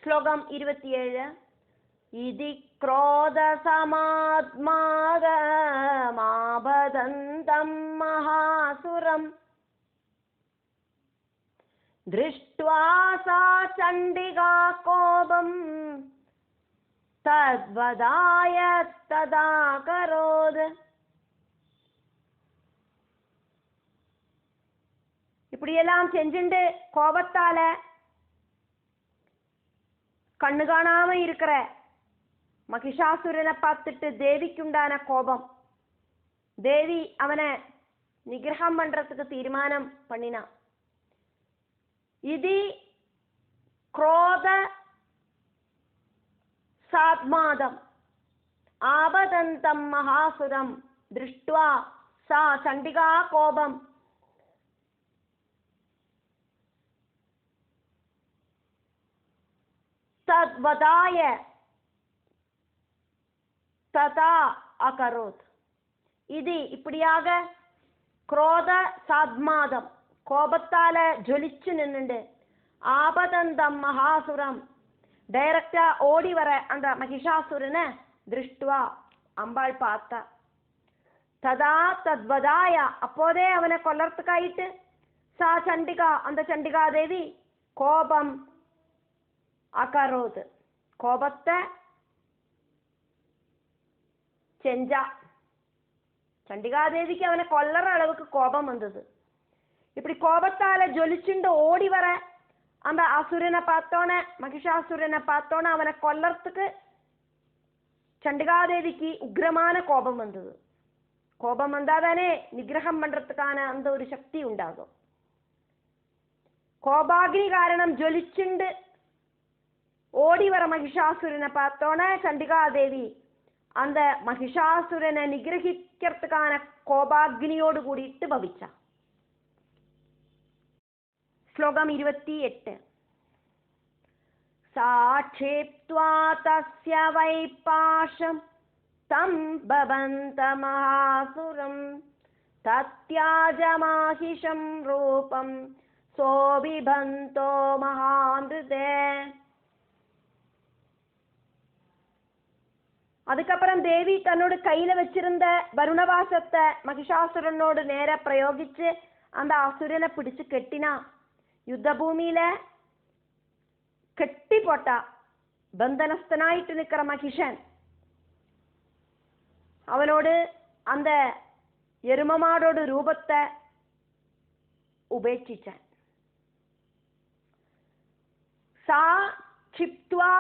ശ്ലോകം 27. ഇതി ക്രോധസമാത്മാദമാപദന്തം മഹാസുരം ദൃഷ്ട്വാ സാ ചണ്ഡികാ കോപം തദ്വദായ തദാ കരോത്. இப்படியெல்லாம் செஞ்சுண்டு கோபத்தால கண்ணு காணாம இருக்கிற மகிஷாசுரனை பார்த்துட்டு தேவிக்குண்டான கோபம். தேவி அவனை நிகிரகம் பண்றதுக்கு தீர்மானம் பண்ணினா. இது क्रोध सात्मादम आबदंतम महासुरम दृष्ट्वा सा चंडिका कोपम तद्वदाय तथा अकरोत्. இது இப்படியாக ക്രോധ സാത്മാദം கோபத்தால ஜொலிச்சு நின்னுண்டு ஆபதந்தம் மகாசுரம் டைரக்டா ஓடி வர அந்த மகிஷாசுரனை திருஷ்டுவா அம்பாள் பார்த்தா. ததா தத்வதாய அப்போதே அவனை கொல்லறதுக்காயிட்டு சா சண்டிகா அந்த சண்டிகா தேவி கோபம் அகரோது கோபத்தை செஞ்சா. சண்டிகாதேவிக்கு அவனை கொல்லற அளவுக்கு கோபம் வந்தது. இப்படி கோபத்தால ஜொலிச்சுண்டு ஓடி வர அந்த அசுரனை பார்த்தோன்னே மகிஷாசுரனை பார்த்தோன்னே அவனை கொல்லறதுக்கு சண்டிகாதேவிக்கு உக்ரமான கோபம் வந்தது. கோபம் வந்தாதானே நிகிரகம் பண்றதுக்கான அந்த ஒரு சக்தி உண்டாகும். கோபாகினி காரணம் ஜொலிச்சுண்டு ஓடி வர மகிஷாசுரனை பார்த்தோன்னே சண்டிகாதேவி அந்த மகிஷாசுரனை நிகிரகிக்கிறதுக்கான கோபாக்னியோடு கூடிட்டு பவிச்சா. श्लोकम 28. साक्षेप्त्वा तस्य वैपाशं तं बबन्त महासुरं तत्याजमाहिषं रूपं सोऽबिभन्तो महामृते. அதுக்கப்புறம் தேவி தன்னோட கையில வச்சிருந்த வருணவாசத்தை மகிஷாசுரனோடு நேர பிரயோகிச்சு அந்த அசுரனை பிடிச்சு கெட்டினா. யுத்த பூமியில கெட்டி போட்டா. பந்தனஸ்தனாயிட்டு நிக்கிற மகிஷன் அவனோடு அந்த எருமமாடோடு ரூபத்தை உபேட்சிச்சான். சா क्षिप्त्वा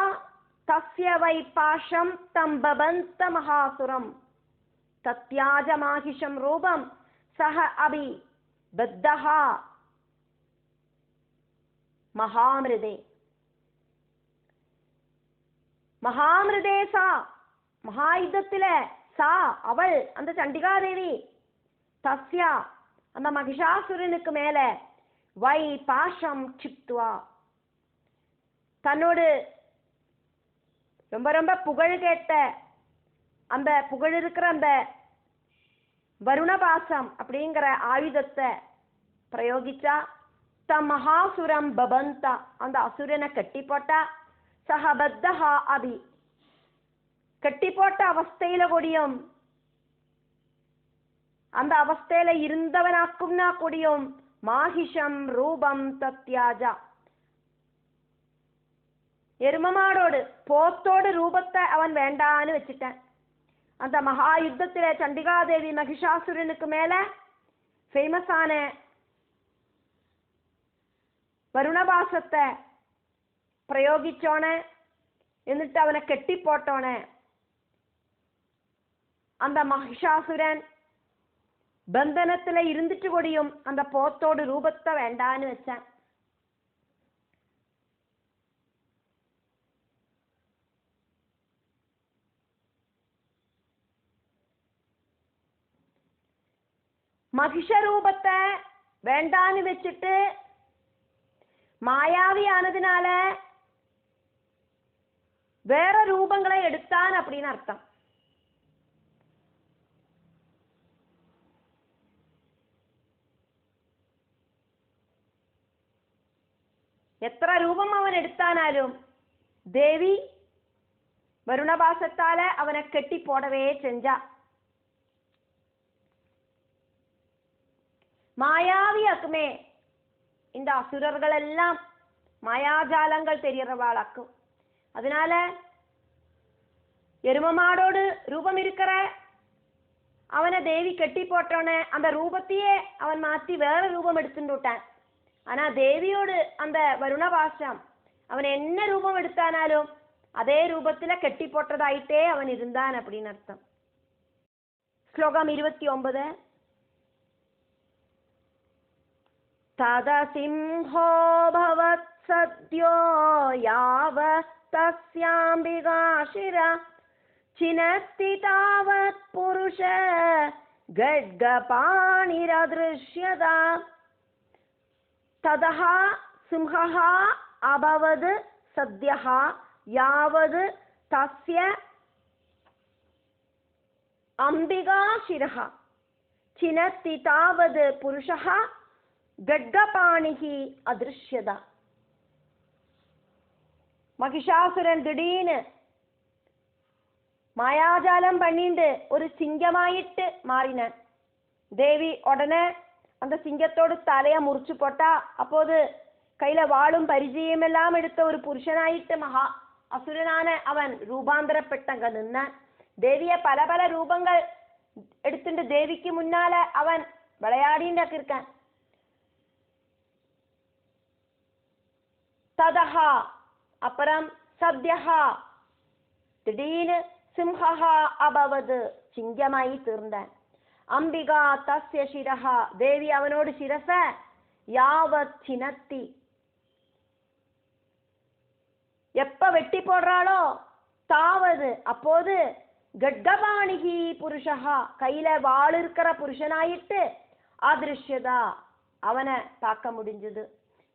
तस्य वैपाशं तं बबन्त महासुरं तत्याजमाहिषं रूपं सः अभि बद्धः महामृदे. மகாமிருதே சா மகாயுத்தத்தில சா அவள் அந்த சண்டிகாதேவி தஸ்யா அந்த மகிஷாசுரனுக்கு மேல வை பாஷம் சிப்துவா தன்னோடு ரொம்ப ரொம்ப புகழ் கேட்ட அந்த புகழ் இருக்கிற அந்த வருணபாசம் அப்படிங்கிற ஆயுதத்தை பிரயோகிச்சா. தம் மகாசுரம் பபந்தா அந்த அசுரனை கட்டி போட்டா. சஹபத்தஹா அபி கட்டி போட்ட அவஸ்தையில கூடியும் அந்த அவஸ்தையில இருந்தவனாக்கும்னா கூடியும் மாஹிஷம் ரூபம் தத்யாஜா எருமமாடோடு போத்தோடு ரூபத்தை அவன் வேண்டான்னு வச்சுட்டான். அந்த மகா யுத்தத்தில சண்டிகாதேவி மகிஷாசுரனுக்கு மேல ஃபேமஸான வருணபாசத்தை பிரயோகிச்சோனே എന്നിട്ട് அவனை கெட்டி போட்டோனே அந்த மகிஷாசுரன் பந்தனத்துல இருந்துட்டு கூடியும் அந்த போத்தோடு ரூபத்தை வேண்டான்னு வச்சான். மகிஷ ரூபத்தை வேண்டான்னு வச்சுட்டு மாயாவி ஆனதுனால வேற ரூபங்களை எடுத்தான் அப்படின்னு அர்த்தம். എത്ര രൂപം അവൻ എടുത്താനാലും தேவி வருணபாசத்தால அவனை கெட்டி போடவே செஞ்சா. மாயாவியாக்குமே இந்த அசுரர்கள் எல்லாம் மாயாஜாலங்கள் தெரியறவாளாக்கும். அதனால எருமமாடோடு ரூபம் இருக்கிற அவனை தேவி கெட்டி போட்டோன்னு அந்த ரூபத்தையே அவன் மாற்றி வேற ரூபம் எடுத்துட்டான். ஆனா தேவியோடு அந்த வருணபாசம் அவன் என்ன ரூபம் எடுத்தானாலும் அதே ரூபத்துல கெட்டி போட்டதாயிட்டே அவன் இருந்தான் அப்படின்னு அர்த்தம். ஸ்லோகம் 29. ததசிம்ஹோ பவத் சத்யோ யாவ தஸ்யாம்பிகா சிரா சினஸ்தி தாவத் புருஷ கட்கபாணிரத்ருஷ்யதா. ததஹ சிம்ஹः அபவத் சத்யः யாவத் தஸ்ய அம்பிகா சிரः சினஸ்தி தாவத் புருஷः கட்கபாணிஹி அதிருஷ்யதா. மகிஷாசுரன் திடீர்னு மாயாஜாலம் பண்ணிட்டு ஒரு சிங்கமாயிட்டு மாறினான். தேவி உடனே அந்த சிங்கத்தோடு தலைய முறிச்சு போட்டா. அப்போது கையில வாளும் பரிചயம் எல்லாம் எடுத்த ஒரு புருஷனாயிட்டு மகா அசுரனான அவன் ரூபாந்தரப்பட்டங்க நின்னான். தேவிய பல பல ரூபங்கள் எடுத்துட்டு தேவிக்கு முன்னால அவன் விளையாடின்னு இருக்கான். ததஹா அப்புறம் சத்யஹா திடீர்னு சிம்ஹா அபவது சிங்கமாயி தீர்ந்தான். அம்பிகா தஸ்ய சிரஹா தேவி அவனோடு சிரச யாவத் சினத்தி எப்ப வெட்டி போடுறாளோ தாவது அப்போது கட்கபாணிகி புருஷஹா கையில வாள் இருக்கிற புருஷனாயிட்டு அதிருஷ்யதா அவனை பார்க்க முடிஞ்சது.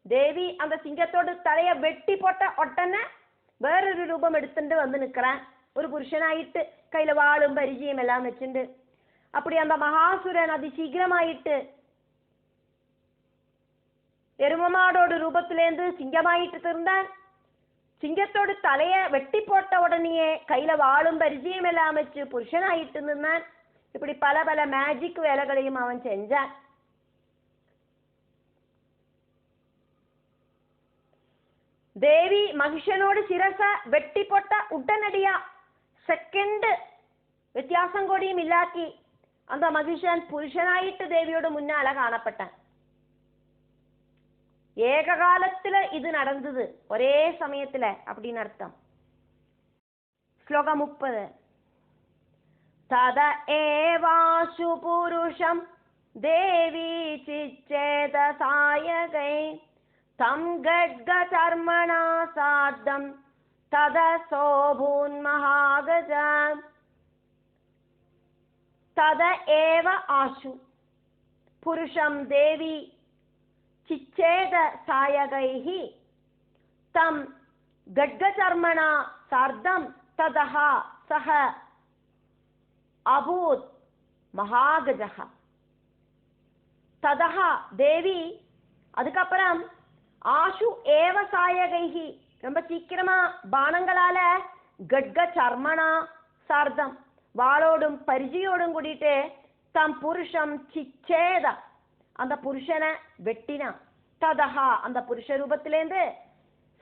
தேவி அந்த சிங்கத்தோடு தலைய வெட்டி போட்ட உடனே வேறொரு ரூபம் எடுத்துட்டு வந்து நிக்கிறான். ஒரு புருஷனாயிட்டு கையில வாளும் பரிചயம் எல்லாம் வச்சுண்டு. அப்படி அந்த மகாசுரன் அதி சீக்கிரமாயிட்டு எருமமாடோடு ரூபத்திலேருந்து சிங்கமாயிட்டு இருந்தான். சிங்கத்தோடு தலைய வெட்டி போட்ட உடனேயே கையில வாளும் பரிചயம் எல்லாம் வச்சு புருஷனாயிட்டு இருந்தான். இப்படி பல பல மேஜிக் வேலைகளையும் அவன் செஞ்சான். தேவி மகிஷனோடு சிரச வெட்டி போட்ட உடனடியா செகண்ட் வித்தியாசம் கூடியும் இல்லாக்கி அந்த மகிஷன் புருஷனாயிட்டு தேவியோட முன்னால காணப்பட்டான். ஏக காலத்துல இது நடந்தது, ஒரே சமயத்துல அப்படின்னு அர்த்தம். ஸ்லோகம் 30. தத ஏவாசு புருஷம் தேவி சிச்சேத சாயகை தம் கட்கசர்மணா சார்த்தம் தத சோபூன் மகாகஜம். தத ஏவ ஆசு புருஷம் தேவி சிச்சேத சாயகைஹி தம் கட்கசர்மணா சார்த்தம் ததஹ சஹ அபூத் மகாகஜஹ. ததஹ தேவி அதுக்கப்புறம் ஆசு ஏவ சாயகைஹி ரொம்ப சீக்கிரமா பானங்களால கட்க சர்மனா சார்த்தம் வாளோடும் பரிஜியோடும் கூட்டிட்டு தம் புருஷம் சிச்சேத அந்த புருஷனை வெட்டினா. ததஹா அந்த புருஷ ரூபத்திலேருந்து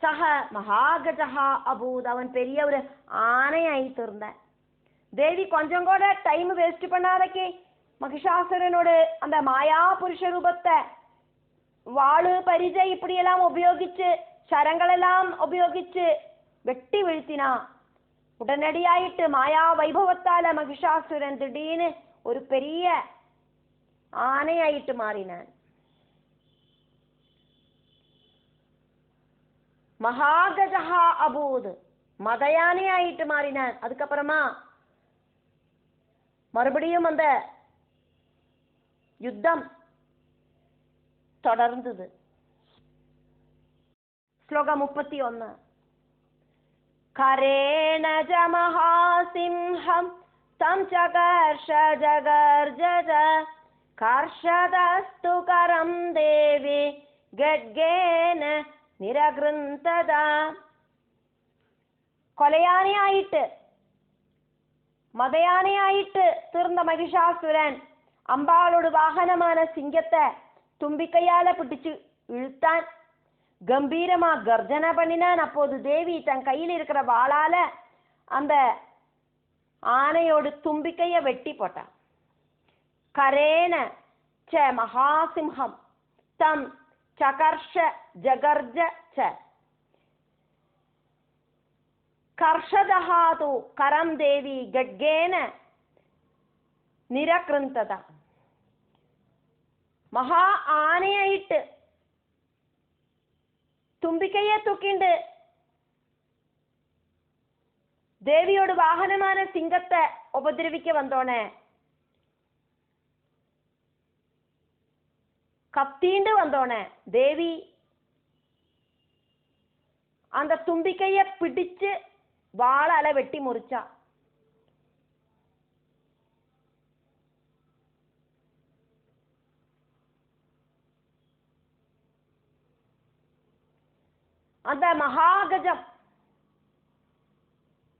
சஹ மகாகஜஹா அபூத் அவன் பெரிய ஒரு ஆணையாயி தீர்ந்த. தேவி கொஞ்சம் கூட டைம் வேஸ்ட் பண்ணாதக்கே மகிஷாசுரனோடு அந்த மாயா புருஷ ரூபத்தை வாளு பரிஜை இப்படியெல்லாம் உபயோகிச்சு சரங்களெல்லாம் உபயோகிச்சு வெட்டி வீழ்த்தினா. உடனடியாயிட்டு மாயா வைபவத்தால மகிஷாசுரன் திடீர்னு ஒரு பெரிய ஆணையாயிட்டு மாறினான். மகாகஜஹா அபூத் மதயானை ஆயிட்டு மாறினான். அதுக்கப்புறமா மறுபடியும் அந்த யுத்தம் தொடர்ந்தது. ஸ்லோகம் 31. கரேண ஜமஹாசிம்ஹம் தம் சகர்ஷ ஜகர்ஜஜ கர்ஷதஸ்து கரம் தேவி கட்கேன நிரக்ருந்ததா. കൊലയാനയായിട്ട് മതയാനയായിട്ട് തീർന്ന മഹിഷാസുരൻ അമ്പാളോട് വാഹനமான சிங்கத்தை தும்பிக்கையால பிடிச்சு இழுத்தான். கம்பீரமா கர்ஜனை பண்ணினான். அப்போது தேவி தன் கையில் இருக்கிற வாளால அந்த ஆனையோடு தும்பிக்கைய வெட்டி போட்டான். கரேன ச மகாசிம்ஹம் தம் சகர்ஷ ஜகர்ஜ ச കർഷദഹാതു കരം ദേവി ഗഡ്ഗേന നിരകൃന്തത. മഹാ ആനയായിട്ട് തുമ്പിക്കയെ തൂക്കിണ്ട് ദേവിയോട് വാഹനமான സിംഹത്തെ ഉപദ്രവിക്ക വന്നോണേ കത്തീണ്ട് വന്നോണേ ദേവി அந்த தும்பிக்கையை பிடிச்சு வாளால வெட்டி முறிச்சா. அந்த மகாகஜம்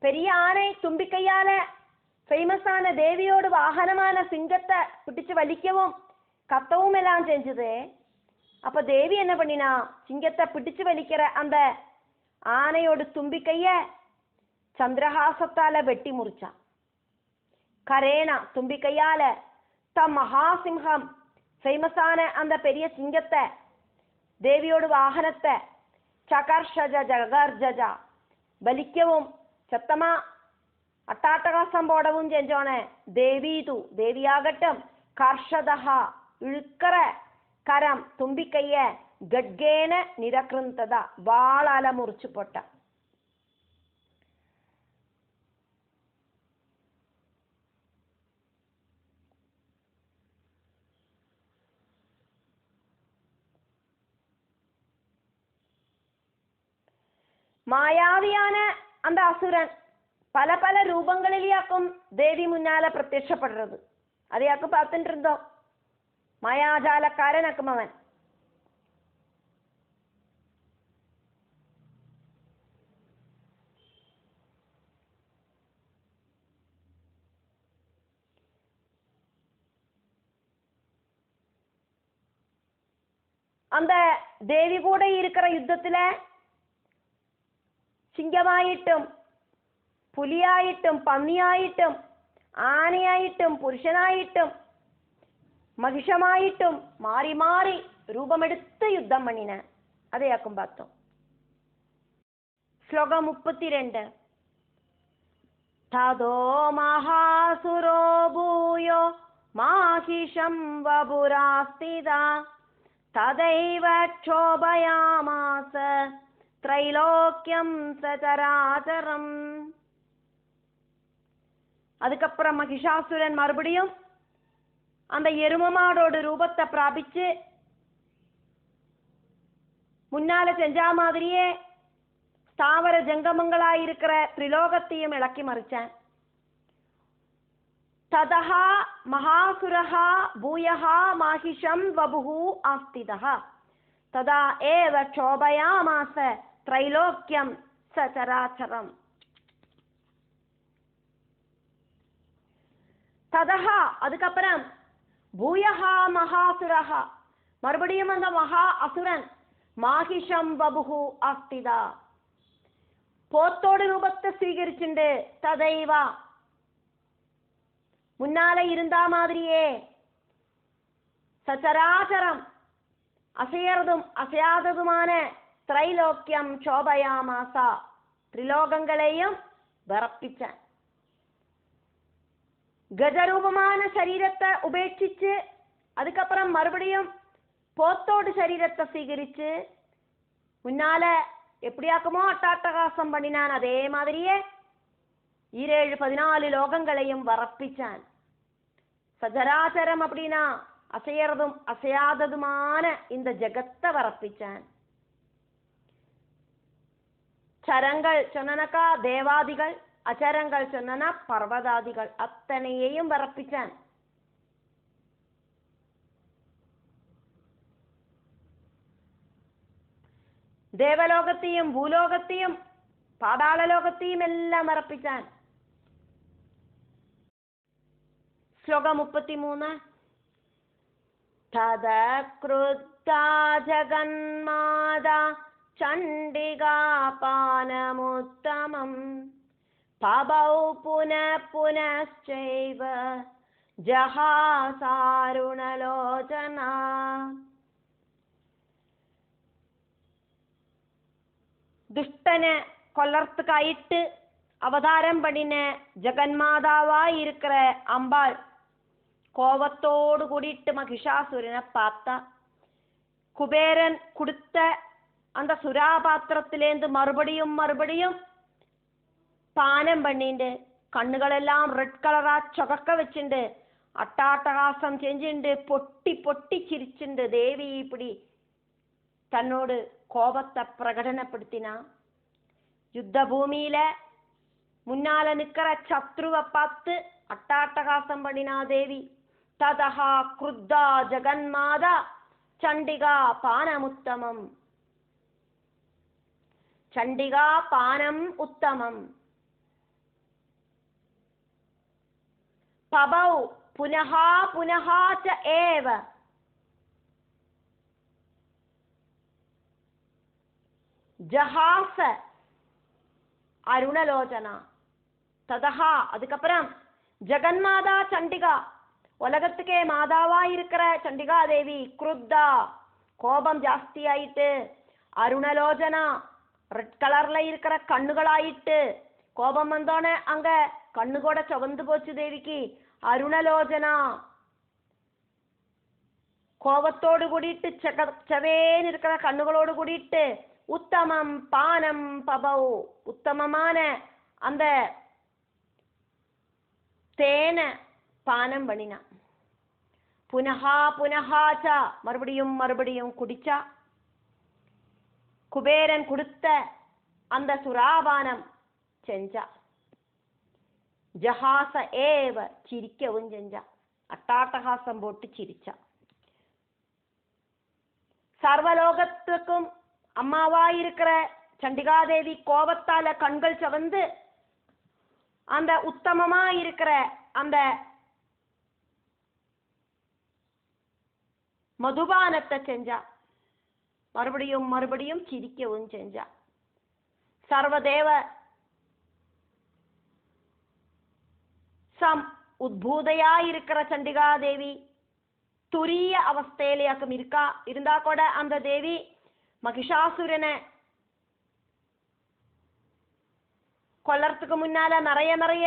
பெரிய ஆனை தும்பிக்கையால ஃபேமஸான தேவியோடு வாகனமான சிங்கத்தை பிடிச்சு வலிக்கவும் கத்தவும் எல்லாம் செஞ்சது. அப்ப தேவி என்ன பண்ணினா, சிங்கத்தை பிடிச்சு வலிக்கிற அந்த ஆனையோடு தும்பிக்கைய சந்திரஹாசத்தால வெட்டி முறிச்சான். கரேனா தும்பிக்கையால தம் மகாசிம்ஹம் ஃபேமஸான அந்த பெரிய சிங்கத்தை தேவியோடு வாகனத்தை சகர்ஷஜ ஜகர்ஜஜ ബലിക്കവും ശക്തമാ അട്ടാട്ടകാസം പോടവും ചെഞ്ചോണെ ദേവീതു ദേവിയാകട്ടം കർഷദഹ ഇഴുക്കറ കരം തുമ്പിക്കയ്യ ഗഡ്ഗേന നിരകൃന്തത വാളാല മുറിച്ചു പൊട്ട. மாயாவியான அந்த அசுரன் பல பல ரூபங்களிலேயாக்கும் தேவி முன்னால பிரத்யட்சப்படுறது. அதையாக்கும் பார்த்துட்டு இருந்தோம். மாயாஜாலக்காரனாக்கும் அவன். அந்த தேவி கூட இருக்கிற யுத்தத்துல സിംഹമായിട്ടും പുലിയായിട്ടും പന്നിയായിട്ടും ആനയായിട്ടും പുരുഷനായിട്ടും മഹിഷമായിട്ടും മാറി മാറി രൂപമെടുത്ത് യുദ്ധം പണിന. അതെയാക്കും പാത്തു. ശ്ലോകം 32. തദോ മഹാസുരോ ഭൂയോ മാഹിഷം വപുരാസ്തിത തദൈവ ക്ഷോഭയാമാസ ത്രൈലോക്യം സചരാചരം. அதுக்கப்புறம் மகிஷாசுரன் மறுபடியும் அந்த எருமமாடோட ரூபத்தை பிராபிச்சு முன்னால செஞ்சா மாதிரியே ஸ்தாவர ஜங்கமங்களாயிருக்கிற திரிலோகத்தையும் இளக்கி மறிச்சான். ததஹா மகாசுரஹா பூயஹா மாஹிஷம் வபுஹு ஆஸ்திதஹ ததா ஏவ க்ஷோபயாமாஸ த்ரைலோக்யம் சசராச்சரம். ததஹா அதுக்கப்புறம் பூயஹா மகாசுரஹா மறுபடியும் அந்த மகா அசுரன் மாஹிஷம் வபுஹு ஆஸ்திதா போத்தோடு ரூபத்தை സ്വീകരിച്ചിണ്ട്. തദൈവ മുന്നാലെ ഇരുന്നാ மாதிரியே சச்சராச்சரம் அசையறதும் அசையாததுமான ത്രൈലോക്യം ക്ഷോഭയാമാസ ത്രിലോകങ്ങളെയും വിറപ്പിച്ചാൻ. ഗജരൂപமான ശരീരത്തെ ഉപേക്ഷിച്ച് அதுக்கப்புறம் மறுபடியும் போத்தோடு ശരീരத்தை സ്വീകരിച്ച് முன்னால எப்படியாக்குமோ அட்டாட்டகாசம் பண்ணினான். அதே மாதிரியே 14 லோகங்களையும் வரப்பிச்சான். சஜராச்சரம் அப்படின்னா அசையறதும் அசையாததுமான இந்த ஜகத்தை வரப்பிச்சான். சரங்கள் சொன்னனக்கா தேவாதிகள், அச்சரங்கள் சொன்னா பர்வதாதிகள், அத்தனையையும் வரப்பிச்சான். தேவலோகத்தையும் பூலோகத்தையும் പാതാളലോകത്തെയും എല്ലാം മറപ്പിച്ചാൻ. ശ്ലോകം 33. തദ ക്രുദ്ധാ ജഗന്മാതാ ചണ്ഡികാപാനമുത്തമം പബൗ പുനഃ പുനശ്ചൈവ ജഹാസാരുണലോചന. துஷ்டனை கொல்லறதுக்காயிட்டு அவதாரம் பண்ணின ஜெகன்மாதாவாய் இருக்கிற அம்பாள் கோபத்தோடு கூடிட்டு மகிஷாசுரனை பார்த்தா. குபேரன் கொடுத்த அந்த சுராபாத்திரத்திலேந்து மறுபடியும் மறுபடியும் பானம் பண்ணிண்டு கண்ணுகளெல்லாம் ரெட் கலரா சொகக்க வச்சுண்டு அட்டாட்டகாசம் செஞ்சுண்டு பொட்டி பொட்டி சிரிச்சுண்டு தேவி இப்படி தன்னோடு கோபத்தை பிரகடனப்படுத்தினா. யுத்த பூமியில முன்னால நிக்கிற சத்ருவை பார்த்து அட்டாட்டகாசம் பண்ணினா தேவி. ததஹா குருத்தா ஜெகன்மாதா சண்டிகா பானமுத்தமம். சண்டிகா பானம் உத்தமம். பபௌ புனஹ புனஹ ச ஏவ. ஜஹாச அருணலோச்சனா. ததஹா அதுக்கப்புறம் ஜெகன்மாதா சண்டிகா உலகத்துக்கே மாதாவா இருக்கிற சண்டிகா தேவி குருத்தா கோபம் ஜாஸ்தி ஆயிட்டு, அருணலோச்சனா ரெட் கலர்ல இருக்கிற கண்ணுகளாயிட்டு. கோபம் வந்தோடனே அங்க கண்ணு கூட சிவந்து போச்சு தேவிக்கு. அருணலோச்சனா கோபத்தோடு கூடிட்டு செவேன்னு இருக்கிற கண்ணுகளோடு கூடிட்டு. உத்தமம் பானம் பபௌ உத்தமமான அந்த தேனை பானம் பண்ணினா. புனஹா புனஹாச்சா மறுபடியும் மறுபடியும் குடிச்சா. குபேரன் கொடுத்த அந்த சுராபானம் செஞ்சா. ஜஹாச ஏவ சிரிக்கவும் செஞ்சா. அட்டாட்டகாசம் போட்டு சிரிச்சா. சர்வலோகத்துக்கும் அம்மாவாயிருக்கிற சண்டிகாதேவி கோபத்தால கண்கள் சவந்து அந்த உத்தமமா இருக்கிற அந்த மதுபானத்தை செஞ்சா. மறுபடியும் மறுபடியும் சிரிக்கவும் செஞ்சா. சர்வதேவ உத்பூதையா இருக்கிற சண்டிகாதேவி துரிய அவஸ்தையிலேயாக்கும் இருந்தா கூட அந்த தேவி மகிஷாசுரனை கொல்லறதுக்கு முன்னால நிறைய நிறைய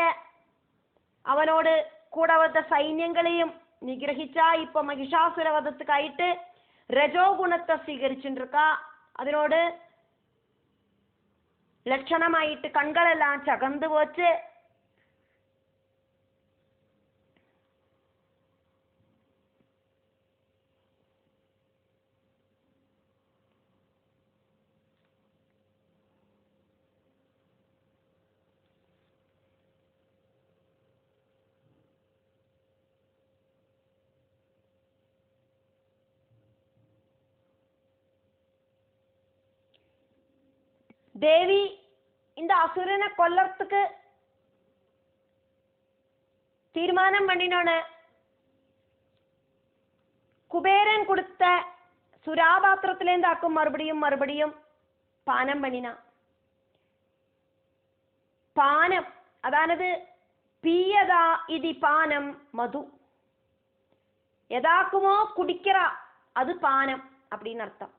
அவனோடு கூட வந்த சைன்யங்களையும் நிகிரகிச்சா. இப்ப மகிஷாசுர வதத்துக்காயிட்டு ரஜோகுணத்தை സ്വീകരിச்சுருக்கா. அதனோடு லட்சணமாயிட்டு கண்கள் எல்லாம் சகந்து போச்சு. தேவி இந்த அசுரனை கொல்லறதுக்கு தீர்மானம் பண்ணினோன்னு குபேரன் கொடுத்த சுராபாத்திரத்திலேருந்து ஆக்கும் மறுபடியும் மறுபடியும் பானம் பண்ணினா. பானம் அதானது பீயதா இது பானம் மது. எதாக்குமோ குடிக்கிறா அது பானம் அப்படின்னு அர்த்தம்.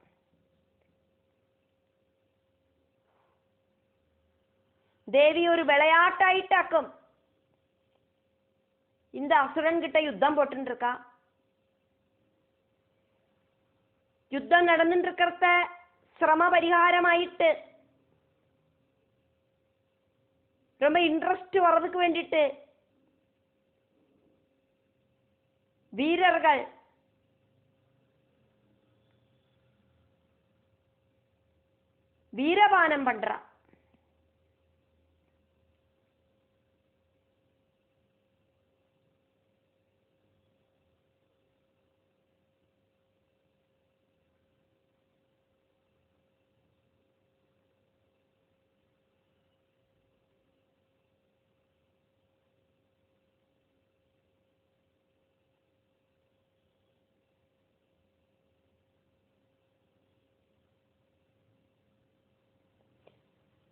தேவி ஒரு விளையாட்டாயிட்டாக்கும் இந்த அசுரன் கிட்ட யுத்தம் போட்டு இருக்கா. யுத்தம் நடந்துட்டு இருக்கிறத சிரம பரிகாரமாயிட்டு ரொம்ப இன்ட்ரெஸ்ட் வர்றதுக்கு வேண்டிட்டு வீரர்கள் வீரபானம் பண்றா.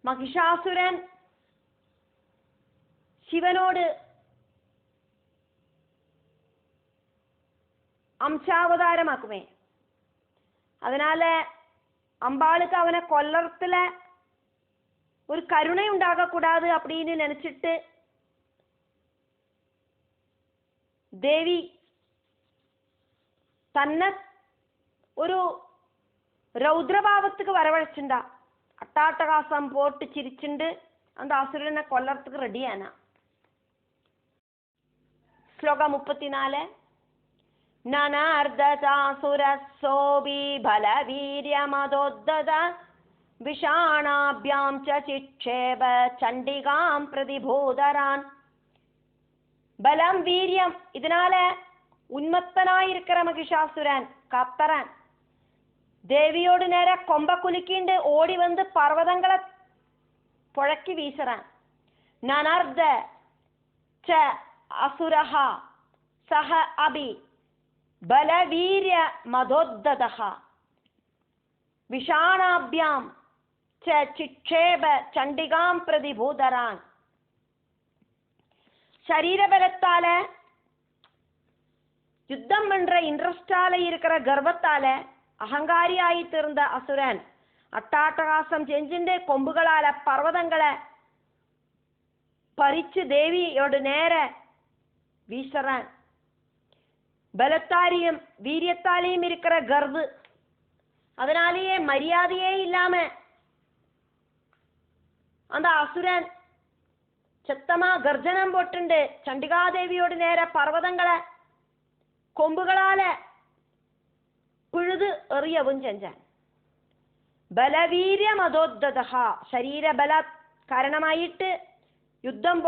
மகிஷாசுரன் சிவனோடு அம்சாவதாரமாக்குமே. அதனால அம்பாளுக்கு அவனை கொல்லறதுல ஒரு கருணை உண்டாக கூடாது அப்படின்னு நினைச்சிட்டு தேவி தன்னை ஒரு ரௌத்ரபாவத்துக்கு வரவழைச்சுண்டா. அட்டாட்டகாசம் போட்டு சிரிச்சுண்டு அந்த அசுரனை கொல்லறதுக்கு ரெடியானா. ஸ்லோகம் 34. நனார்தசாசுரசோபி பலவீர்யமதோத்தத விஷாணாப்யாம் ச சிட்சேப சண்டிகாம் பிரதிபூதரான். பலம் வீரியம் இதனால உன்மத்தனாயிருக்கிற மகிஷாசுரன் கத்தரன் தேவியோடு நேர கொம்ப குலுக்கிண்டு ஓடி வந்து பர்வதங்களை புழக்கி வீசுறான். நனார்த ச அசுரஹா சஹ அபி பலவீர்ய மதோத்ததஹ விஷாணாப்யாம் ச சிட்சேப சண்டிகாம் பிரதிபூதரான். சரீரபலத்தால யுத்தம் பண்ற இன்ட்ரெஸ்டால இருக்கிற கர்வத்தால அகங்காரியாயிட்டு இருந்த அசுரன் அட்டாட்டகாசம் செஞ்சுட்டு கொம்புகளால பர்வதங்களை பறிச்சு தேவியோடு நேர வீசுறான். பலத்தாலையும் வீரியத்தாலையும் இருக்கிற கர்வு அதனாலேயே மரியாதையே இல்லாம அந்த அசுரன் சத்தமா கர்ஜனம் போட்டுண்டு சண்டிகாதேவியோடு நேர பர்வதங்களை கொம்புகளால பிழுது எறியவும் செஞ்சான். பலவீரிய மதோத்ததா சரீர பல காரணமாயிட்டு யுத்தம்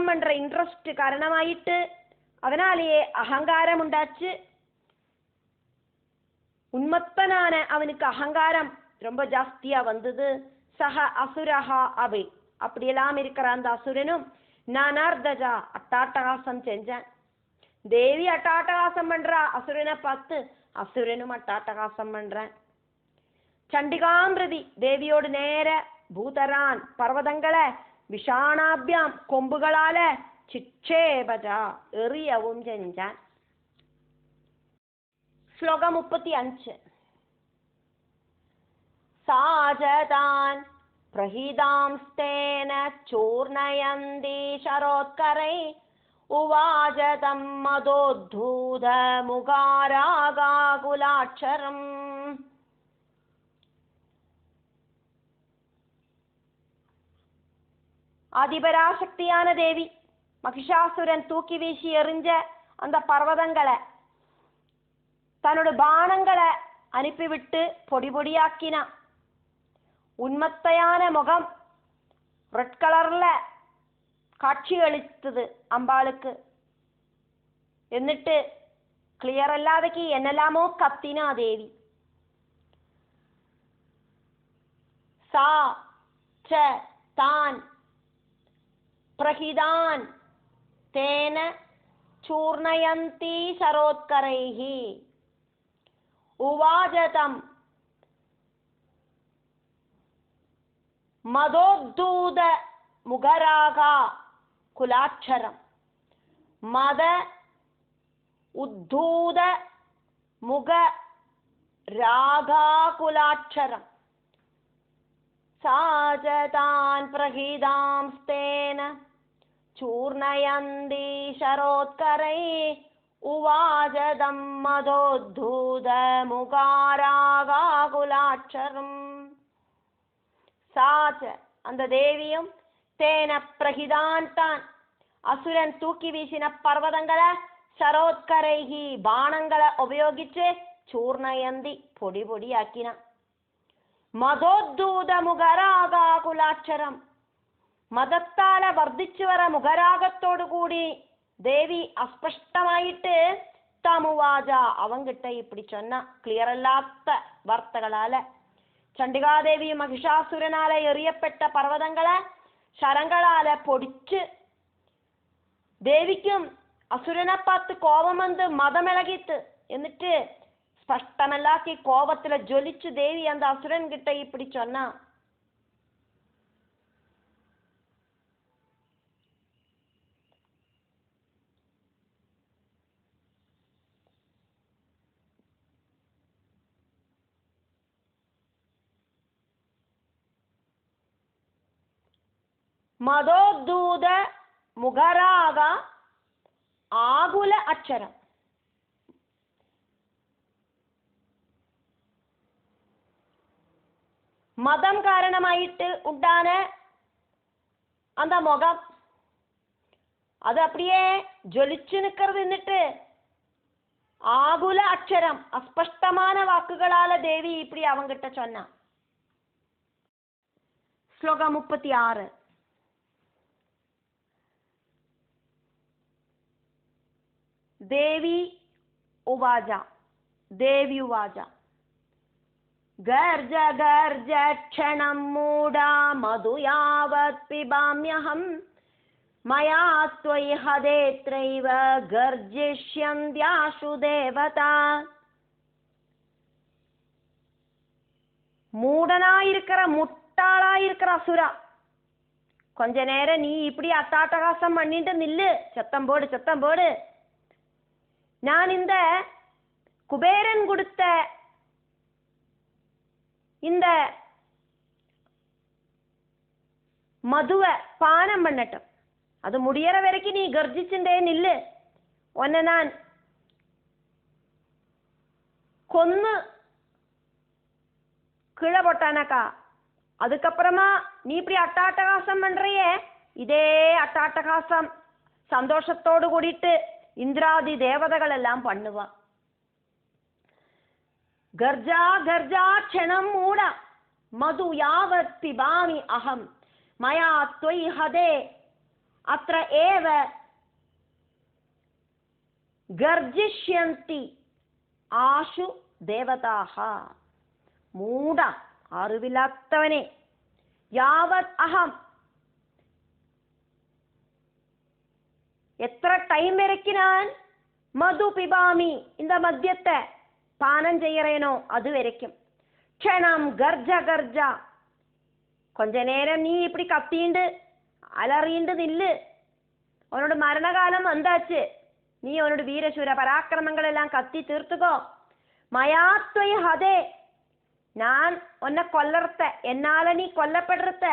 பண்ற இன்ட்ரெஸ்ட் காரணமாயிட்டு அதனாலேயே அகங்காரம் உண்டாச்சு. உன்மத்தனான அவனுக்கு அகங்காரம் ரொம்ப ஜாஸ்தியா வந்தது. சஹ அசுரஹா அவை அப்படியெல்லாம் இருக்கிற அந்த அசுரனும் நானார்தஜா அட்டாட்டகாசம் செஞ்சான். தேவி அட்டாட்டகாசம் பண்றா அசுரனை பார்த்து அசுரனும் அட்டாட்டகாசம் பண்றான். சண்டிகாம்பிரதி தேவியோடு நேர பூதரான் பர்வதங்களை விஷாணாபியாம் கொம்புகளால சிச்சேபஜா எறியவும் செஞ்சான். ஸ்லோகம் 35. சாஜதான் பிரஹிதாம்ஸ்தேன சூர்ணயந்தி சரோத்கரை உவாஜதம் மதோத்தூத முகாராகாகுலாட்சரம். ஆதிபராசக்தியான தேவி மகிஷாசுரன் தூக்கி வீசி எறிஞ்ச அந்த பர்வதங்களை தன்னோட பானங்களை அனுப்பிவிட்டு பொடி பொடியாக்கினான். உன்மத்தையான முகம் ரெட் கலர்ல காட்சி அளித்தது அம்பாளுக்கு. എന്നിട്ട് ക്ലിയർ അല്ലാതെക്ക് എന്നലാമോ കത്തിനാ ദേവി. സാ ച താൻ പ്രഹിതാൻ തേന ചൂർണയന്തി ശരോത്കരൈഹി ഉവാജതം മദോദ്ധൂത മുഖരാഗ കുലാക്ഷരം. മദ ഉദ്ധൂത മുഖ രാഗാകുലാക്ഷരം. സാജതാൻ പ്രഹിതാംസ്തേന ചൂർണയന്തി ശരോത്കരൈ ഉവാജതം മദോദ്ധൂത മുഖാരാഗാകുലാക്ഷരം. സാച அந்த தேவியும் தேன பிரகிதான் தான் அசுரன் தூக்கி வீசின பர்வதங்களை சரோத்கரைகி பானங்களை உபயோகிச்சு சூர்ணயந்தி பொடி பொடியாக்கின. മതോദ്ധൂത മുഖരാഗാകുലാക്ഷരം മതത്താല വർദ്ധിച്ചു വര മുഖരാഗത്തോടുകൂടി ദേവി അസ്പഷ്ടമായിട്ട് തമുവാജ അവങ്കിട്ട ഇപ്പിടി ചൊന്ന ക്ലിയർ അല്ലാത്ത വാർത്തകളാല ചണ്ഡികാദേവി മഹിഷാസുരനാല എറിയപ്പെട്ട പർവ്വതങ്ങളെ ശരങ്ങളാല പൊടിച്ച് ദേവിക്കും അസുരനെ പാത്ത് കോപം വന്ന് മതമിളകിത്ത് എന്നിട്ട് സ്പഷ്ടമല്ലാക്കി കോപത്തിലെ ജ്വലിച്ചു ദേവി அந்த அசுரன் கிட்ட இப்படி சொன்னா, മദോദ്ധൂത മുഖരാഗ ആകുല അക്ഷരം. മതം காரணமாயிட்டு உண்டான அந்த முகம் அது அப்படியே ஜொலிச்சு நிக்கிறது. എന്നിട്ട് ആകുല അക്ഷരം അസ്പഷ്ടமான വാക്കുകളാല ദേവി இப்படி அவங்கிட்ட சொன்னா. ശ്ലോകം 36. ദേവി ഉവാച ഗർജ ഗർജ ക്ഷണം മൂഢാ മധു യാവത് പിബാമ്യഹം മയാ ത്വയി ഹദേത്രൈവ ഗർജിഷ്യന്ത്യാശു ദേവതാ. மூடனாயிருக்கிற முட்டாளாயிருக்கிற அசுரா, கொஞ்ச நேரம் நீ இப்படி அட்டாட்டகாசம் பண்ணிட்டு நில்லு. சத்தம் போடு. நான் இந்த குபேரன் கொடுத்த இந்த மதுவை பானம் பண்ணட்டும். அது முடியற வரைக்கும் நீ கர்ஜிச்சுட்டே நில்லு. உன்னை நான் கொன்னு கீழே போட்டானாக்கா அதுக்கப்புறமா நீ இப்படி அட்டாட்டகாசம் பண்றியே, இதே அட்டாட்டகாசம் சந்தோஷத்தோடு கூடிட்டு இந்திராதி தேவதைகள் எல்லாம் பண்ணுவான். கர்ஜா கர்ஜா க்ஷணம் மூட மது யாவத் பிபாமி அகம் மயா த்வயி ஹதே அத்ர ஏவ கர்ஜிஷ்யந்தி ஆஷு தேவதாஹ. மூட, അറിവില്ലാത്തവനെ, യാവത് അഹം, എത്ര ടൈം വരയ്ക്ക് ഞാൻ മധു പിബാമി, இந்த മദ്യത്തെ പാനം ചെയ്യറേനോ അത് വരയ്ക്കും. ക്ഷണം ഗർജ ഗർജ, கொஞ்ச നേരം നീ இப்படி കത്തിണ്ട് അലറിണ്ട് നില്ല്. അവനോട് മരണകാലം വந்தாச்சு, നീ അവനോട് വീരശൂര പരാക്രമങ്ങളെല്ലാം കത്തി തീർത്തുകോ. മയാത്വയി ഹതേ, ഞാൻ ഒന്നെ കൊല്ലർത്ത, എന്നാല നീ കൊല്ലപ്പെടുത്ത.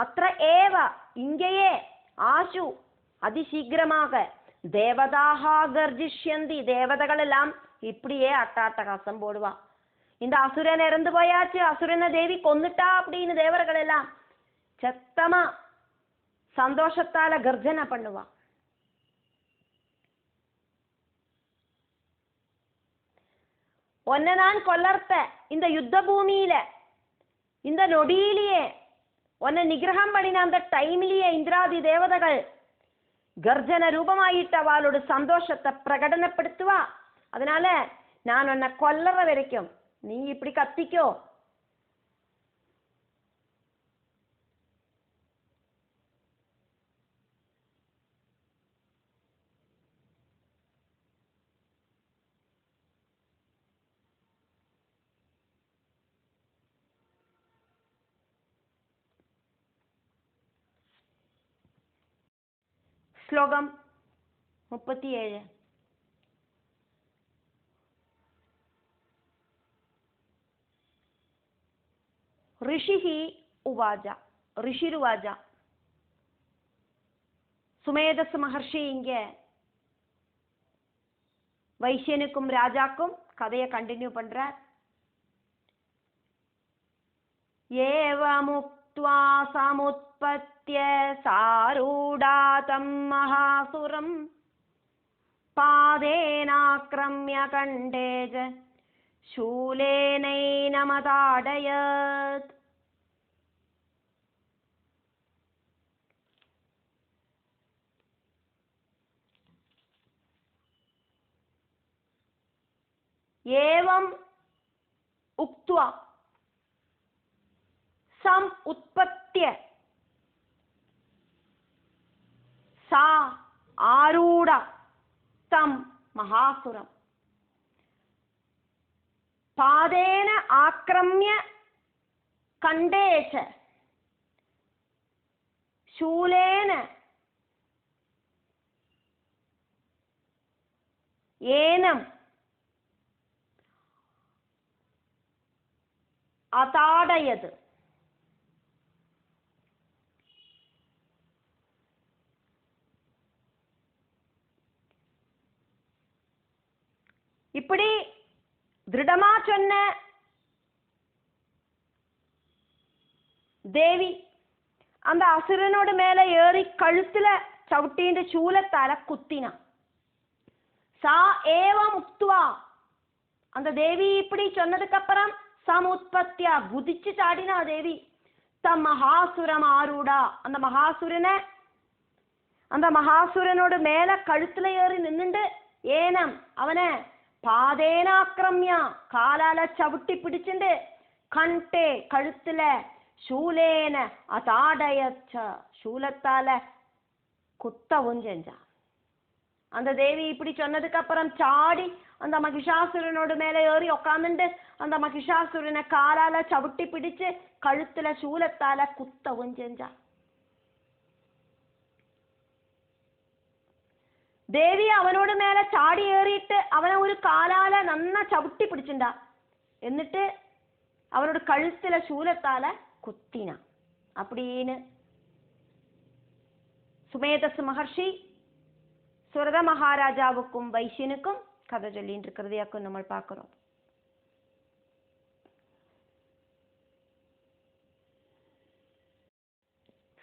അത്ര ഏവ, ഇങ്കയെ, ആശു, அதிசீக்கிரமாக தேவதாக கர்ஜிஷ்யந்தி, தேவதைகளெல்லாம் இப்படியே அட்டாட்டகாசம் போடுவா. இந்த அசுரன் இறந்து போயாச்சு, அசுரனை தேவி கொன்னுட்டா அப்படின்னு தேவர்கள் எல்லாம் சத்தமா சந்தோஷத்தால கர்ஜனை பண்ணுவா. ஒன்ன நான் கொல்லர்த்த இந்த யுத்த பூமியில இந்த நொடியிலேயே ஒன்ன நிகிரகம் பண்ணின அந்த டைம்லயே இந்திராதி தேவதைகள் கர்ஜன ரூபமாயிட்டு அவளோட சந்தோஷத்தை பிரகடனப்படுத்துவா. அதனால நான் உன்னை கொல்லற வரைக்கும் நீ இப்படி கத்திக்கோ. ശ്ലോകം 37. ഋഷിഹി ഉവാച, ഋഷിരുവാച. சுமேதஸ் மகர்ஷி இங்க வைசியனுக்கும் ராஜாக்கும் கதையை கண்டினியூ பண்றார். ஏவமுக்த்வா சமுத்பத்ய சாரூடாதம் மகாசுரம் பாதேனாக்ரம்ய கண்டேஜ शूलेनैनमताडयत्. एवं उक्त्वा सम उत्पत्य सा आरूढ़ तम महासुरम पादेन आक्रम्य कंडेच शूलेन एनम अताडयत्. இப்படி திருடமா சொன்ன தேவி அந்த அசுரனோட மேல ஏறி கழுத்துல சவுட்டின்ற சூலத்தால குத்தினா. சா ஏவம் உக்துவா, அந்த தேவி இப்படி சொன்னதுக்கு அப்புறம் சமுத்பத்தியா குதிச்சு சாடினா தேவி. தம் மகாசுரம் ஆரூடா, அந்த மகாசுரனோட மேல கழுத்துல ஏறி நின்னுண்டு ஏனம் அவனை பாதேனாக்கிரமியா காலால சவுட்டி பிடிச்சுண்டு கண்டே கழுத்துல சூலேன அதாடயச்ச சூலத்தால குத்தவும் செஞ்சான். அந்த தேவி இப்படி சொன்னதுக்கு அப்புறம் சாடி அந்த மகிஷாசுரனோட மேல ஏறி உக்காந்துண்டு அந்த மகிஷாசுரனை காலால சவுட்டி பிடிச்சு கழுத்துல சூலத்தால குத்தவும் செஞ்சான். தேவி அவனோட மேல சாடி ஏறிட்டு அவனை ஒரு காலால நன்னா சவுட்டி பிடிச்சுண்டா. എന്നിട്ട് அவனோட கழுத்துல சூலத்தால குத்தினா. அப்படின்னு சுமேதஸ் மகர்ஷி சுரத மகாராஜாவுக்கும் வைசியனுக்கும் கதை சொல்லிட்டு இருக்கிறதையாக்கும் நம்ம பார்க்கிறோம்.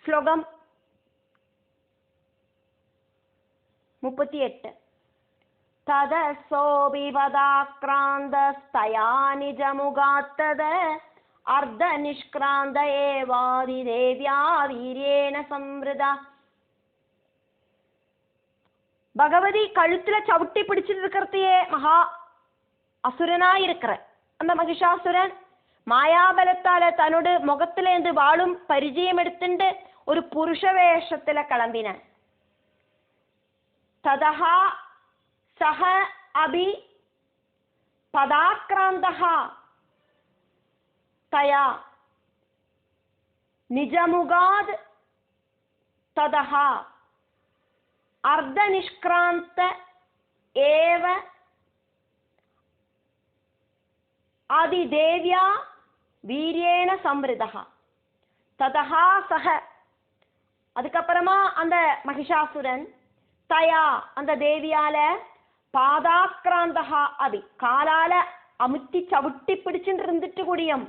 ஸ்லோகம் 38. ததசோபிபதாக்ராந்தஸ்தயா நிஜமுகாத்தத அர்த்த நிஷ்கிராந்த ஏவாதி தேவ்யா வீரேன சம்ருதா. பகவதி கழுத்துல சவுட்டி பிடிச்சிட்டு இருக்கிறதையே மகா அசுரனா இருக்கிற அந்த மகிஷாசுரன் மாயாபலத்தால தன்னோட முகத்திலேந்து வாழும் பரிச்சயம் எடுத்துட்டு ஒரு புருஷ வேஷத்துல கிளம்பின. ததஹா சஹ அபி பதாக்ராந்தஹா தயா நிஜமுகாத் ததஹா அர்த்த நிஷ்கிராந்த ஏவ ஆதிதேவ்யா வீரேன சம்ருதஹா. ததஹா சஹ, அதுக்கப்புறமா அந்த மகிஷாசுரன் தயா அந்த தேவியால பாதாக்ராந்தஹா அபி காலால அமுத்தி சவுட்டி பிடிச்சுட்டு இருந்துட்டு கூடியும்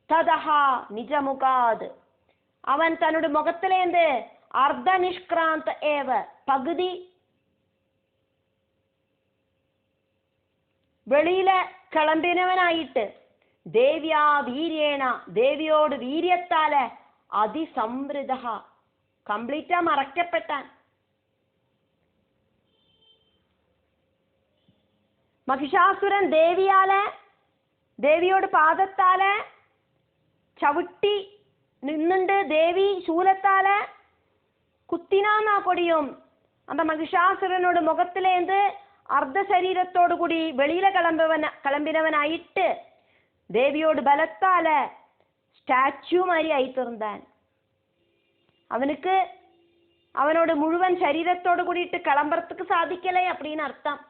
ததஹா நிஜமுகாது அவன் தன்னோட முகத்திலேந்து அர்த்த நிஷ்கிராந்த ஏவ பகுதி வெளியில கிளம்பினவனாயிட்டு தேவியா வீரேனா தேவியோடு வீரியத்தால அதிசம்ருதா கம்ப்ளீட்டா மறைக்கப்பட்டான். மகிஷாசுரன் தேவியோட பாதத்தால சவுட்டி நின்னுண்டு தேவி சூலத்தால குத்தினான்னா கொடியும் அந்த மகிஷாசுரனோட முகத்திலேந்து அர்த்த சரீரத்தோடு கூடி வெளியில கிளம்பினவனாயிட்டு தேவியோட பலத்தால ஸ்டாச்சு மாதிரி ஆயிட்டிருந்தான். அவனுக்கு அவனோட முழுவன் சரீரத்தோடு கூடிட்டு கிளம்புறதுக்கு சாதிக்கலை அப்படின்னு அர்த்தம்.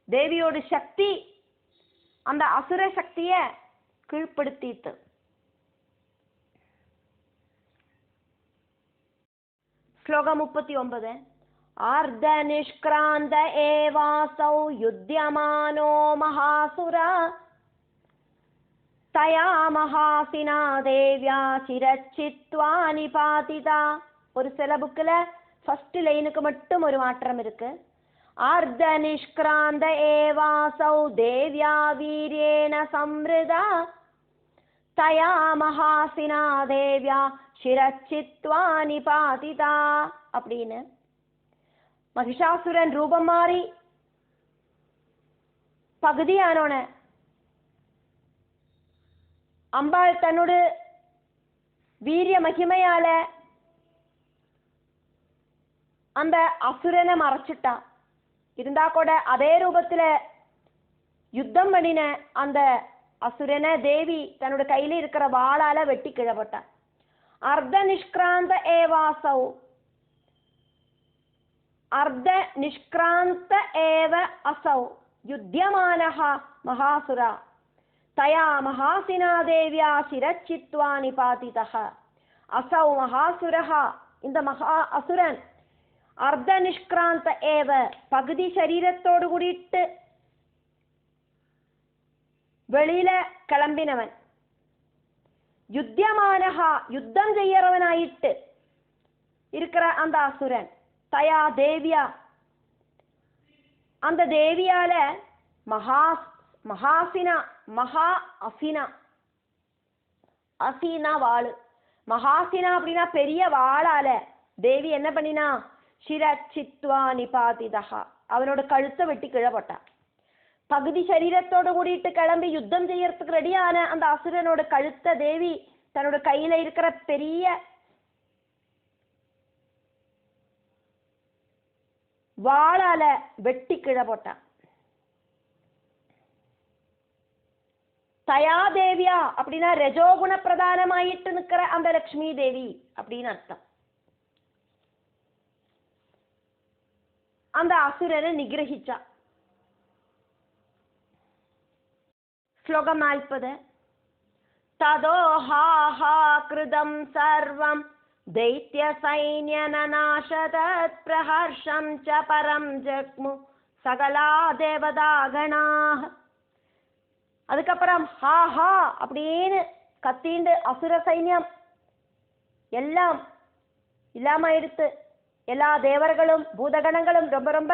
தேவியோட சக்தி அந்த அசுர சக்திய கீழ்ப்படுத்திட்டு. ஸ்லோகம் 39. அர்த்த நிஷ்கிராந்த ஏவாசௌ யுத்யமானோ மகாசுரா தயா மகாசினா தேவ்யா சிரச்சித்வா நிபாதிதா. ஒரு சில புக்கில் ஃபர்ஸ்ட் லைனுக்கு மட்டும் ஒரு மாற்றம் இருக்கு. அர்த்த நிஷ்கிராந்த ஏவாசௌ தேவ்யா வீரேன சம்ருதா தயா மகாசினா தேவ்யா சிரச்சித்வா நிபாதிதா. அப்படின்னு மகிஷாசுரன் ரூபம் மாறி பகுதியானோன அம்பாள் தன்னோட வீரிய மகிமையால அந்த அசுரனை மறைச்சிட்டா. இருந்தா கூட அதே ரூபத்துல யுத்தம் பண்ணின அந்த அசுரனை தேவி தன்னோட கையில இருக்கிற வாளால வெட்டி கிழப்பட்டா. அர்த்த நிஷ்கிராந்த ஏவாசௌ அர்த்த நிஷ்கிராந்த ஏவ அசௌ யுத்யமானஹ மகாசுரா தயா மகாசினா தேவ்யா சிரச்சித்வா நிபாதிதஹ. அசௌ மகாசுரஹ, இந்த மகா அசுரன் അർദ്ധനിഷ്ക്രാന്ത ഏവ പകുതി ശരീരത്തോടു കൂടിയിട്ട് വെളിയിലെ കിളമ്പിനവൻ, യുദ്ധമാനഹ യുദ്ധം ചെയ്യറവനായിട്ട് இருக்கிற அந்த அசுரன், தயா தேவியா அந்த தேவியால மகாசினா மகா அசினா, அசினா வாளு, மகாசினா அப்படின்னா பெரிய வாளால தேவி என்ன பண்ணினா, ശിരച്ചിത്വാ നിപാതിതഃ അവനോട് കഴുത്ത് വെട്ടി കിഴപൊട്ട. പകുതി ശരീരത്തോട് കൂടിയിട്ട് കിളമ്പി യുദ്ധം ചെയ്യறதுக்கு ரெடியான அந்த அசுரனோட கழுத்தை தேவி தன்னோட கையில இருக்கிற பெரிய வாளால வெட்டி கிழபொட்ட. தயாதேவியா அப்படின்னா ரஜோகுண பிரதானமாயிட்டு நிக்கிற அந்த லக்ஷ்மி தேவி அப்படின்னு அர்த்தம். அந்த அசுரனை நிகிரகிச்சா. ശ്ലോകം 40. തദോഹാഹാ കൃതം സർവം ദൈത്യസൈന്യനനാശതത് പ്രഹർഷം ച പരം ജഗ്മു സകലാ ദേവതാഗണാഃ. அதுக்கப்புறம் ஹா ஹா அப்படின்னு கத்திண்டு அசுர சைன்யம் எல்லாம் இல்லாம எடுத்து எல்லா தேவர்களும் பூதகணங்களும் ரொம்ப ரொம்ப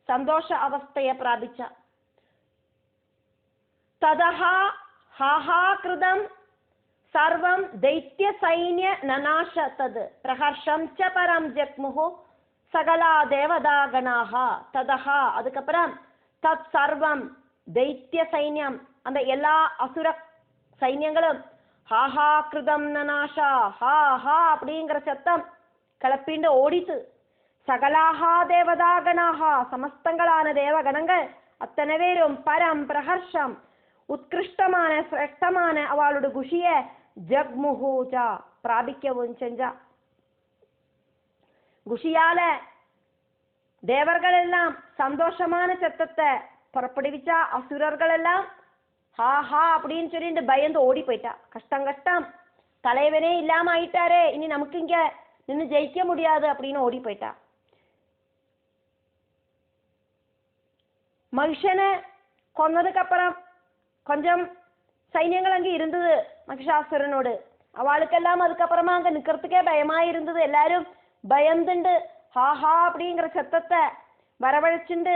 சந்தோஷ அவஸ்தைய பிராபிச்சா. ததஹா ஹாஹா கிருதம் சர்வம் தைத்திய சைன்ய நநாஷ தது பிரஹர்ஷம் ச பரம் ஜக்முஹு சகலா தேவதாகணாஹ. ததஹா அதுக்கப்புறம் தத் சர்வம் தைத்திய சைன்யம் அந்த எல்லா அசுர சைன்யங்களும் ஹாஹா கிருதம் நநாஷா ஹா ஹா அப்படிங்கிற சத்தம் கிளப்பிண்டு ஓடித்து. சகலாஹா தேவதாகணாஹா சமஸ்தங்களான தேவகணங்கள் அத்தனை பேரும் பரம் பிரஹர்ஷம் உத்கிருஷ்டமான சிரேஷ்டமான அவளோட குஷிய ஜக்முஹூஜா பிராபிக்கவும் செஞ்சா. குஷியால தேவர்கள் எல்லாம் சந்தோஷமான சத்தத்தை புறப்படுவிச்சா. அசுரர்கள் எல்லாம் ஹா ஹா அப்படின்னு சொல்லிட்டு பயந்து ஓடி போயிட்டா. கஷ்டம் கஷ்டம், தலைவனே இல்லாம ஆயிட்டாரே, இனி நமக்கு இங்க நின்று ஜெயிக்க முடியாது அப்படின்னு ஓடி போயிட்டா. மகிஷனை கொன்னதுக்கு அப்புறம் கொஞ்சம் சைன்யங்கள் அங்கே இருந்தது மகிஷாசுரனோடு. அவளுக்கெல்லாம் அதுக்கப்புறமா அங்க நிக்கிறதுக்கே பயமா இருந்தது. எல்லாரும் பயந்துண்டு ஹாஹா அப்படிங்கிற சத்தத்தை வரவழைச்சுண்டு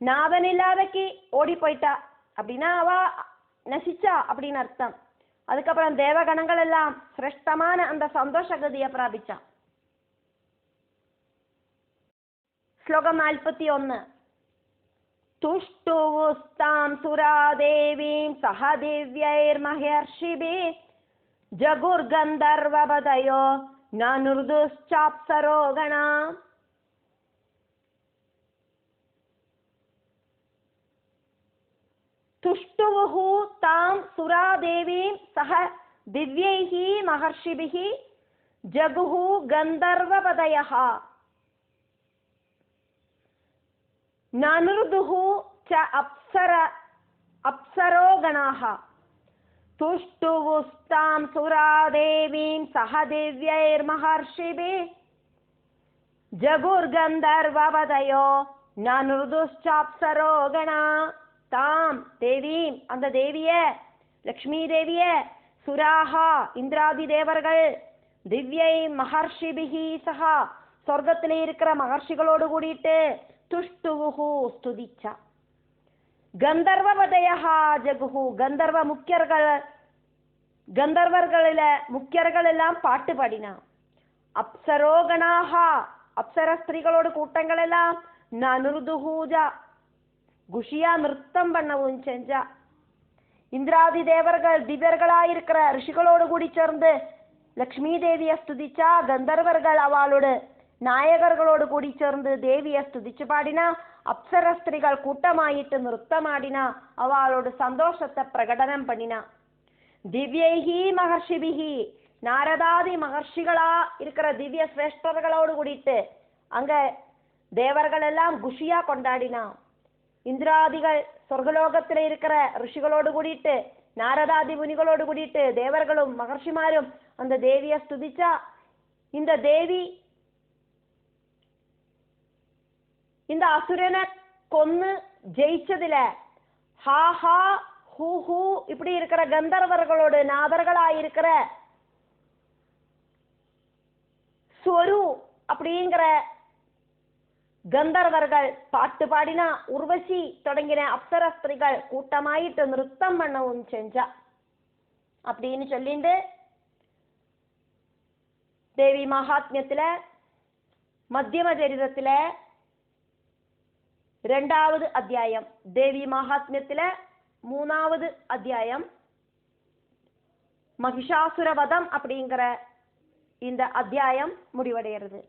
நாதன் இல்லாதக்கு ஓடி போயிட்டா. அப்படின்னா அவ நசிச்சா அப்படின்னு அர்த்தம். அதுக்கப்புறம் தேவகணங்கள் எல்லாம் சிரேஷ்டமான அந்த சந்தோஷ கதியை பிராபிச்சா. ശ്ലോകം 41. തുഷ്ടുവുസ്താം സുരാദേവീം സഹ ദിവ്യൈർമഹർഷിഭിഃ ജഗുർഗന്ധർവപദയോ നനുർദുശ്ചാപ്സരോ ഗണാഃ. തുഷ്ടുവുഃ താം സുരാദേവീം സഹ ദിവ്യൈഃ മഹർഷിഭിഃ ജഗുഃ ഗന്ധർവപദയഃ നനുർദുഃ ച അപ്സരോ ഗണാഃ. തുഷ്ടുവുസ്താം സുരാദേവീം സഹ ദിവ്യൈർമഹർഷിഭിഃ ജഗുർഗന്ധർവപദയോ നനുർദുശ്ചാപ്സരോ ഗണാഃ. தாம் தேவீம் அந்த தேவிய லக்ஷ்மி தேவிய சுராஹா இந்திராதி தேவர்கள் திவ்யை மகர்ஷிபிஹி சஹா சொர்க்கத்திலே இருக்கிற மகர்ஷிகளோடு கூடிட்டு துஷ்டுவுஹு ஸ்துதிச்சா. கந்தர்வபதயா ஜகுஹு கந்தர்வ கந்தர்வர்களில முக்கியர்கள் எல்லாம் பாட்டு பாடினா. அப்சரோகணாஹா அப்சர ஸ்திரீகளோடு கூட்டங்கள் எல்லாம் நனுர்துஹூஜா குஷியா நிறுத்தம் பண்ணவும் செஞ்சா. இந்திராதி தேவர்கள் திவ்யர்களாயிருக்கிற ரிஷிகளோடு கூடி சேர்ந்து லக்ஷ்மி தேவிய ஸ்துதிச்சா. கந்தர்வர்கள் அவளோடு நாயகர்களோடு கூடி சேர்ந்து தேவிய ஸ்துதிச்சு பாடினா. அப்சர ஸ்திரீகள் கூட்டமாயிட்டு நிறுத்தமாடினா. அவளோட சந்தோஷத்தை பிரகடனம் பண்ணினா. திவ்யைஹி மகர்ஷிபிஹி நாரதாதி மகர்ஷிகளா இருக்கிற திவ்ய சிரேஷ்டர்களோடு கூடிட்டு அங்க தேவர்கள் எல்லாம் குஷியா கொண்டாடினா. இந்திராதிகள் சொர்க்கலோகத்தில் இருக்கிற ரிஷிகளோடு கூடிட்டு நாரதாதி முனிகளோடு கூடிட்டு தேவர்களும் மகர்ஷிமாரும் அந்த தேவிய ஸ்துதிச்சா. இந்த தேவி இந்த அசுரனை கொன்னு ஜெயிச்சதுல ஹா ஹா ஹூ ஹூ இப்படி இருக்கிற கந்தர்வர்களோடு நாதர்களாயிருக்கிற ஸ்வரு அப்படிங்கிற கந்தர்வர்கள் பாட்டு பாடினா, உர்வசி தொடங்கின அப்சரஸ்திரிகள் கூட்டமாயிட்டு நிறுத்தம் பண்ணவும் செஞ்சா அப்படின்னு சொல்லிட்டு தேவி மகாத்மியத்துல மத்தியம சரிதத்துல 2வது அத்தியாயம், தேவி மகாத்மியத்துல 3வது அத்தியாயம் மகிஷாசுரவதம் அப்படிங்கிற இந்த அத்தியாயம் முடிவடைகிறது.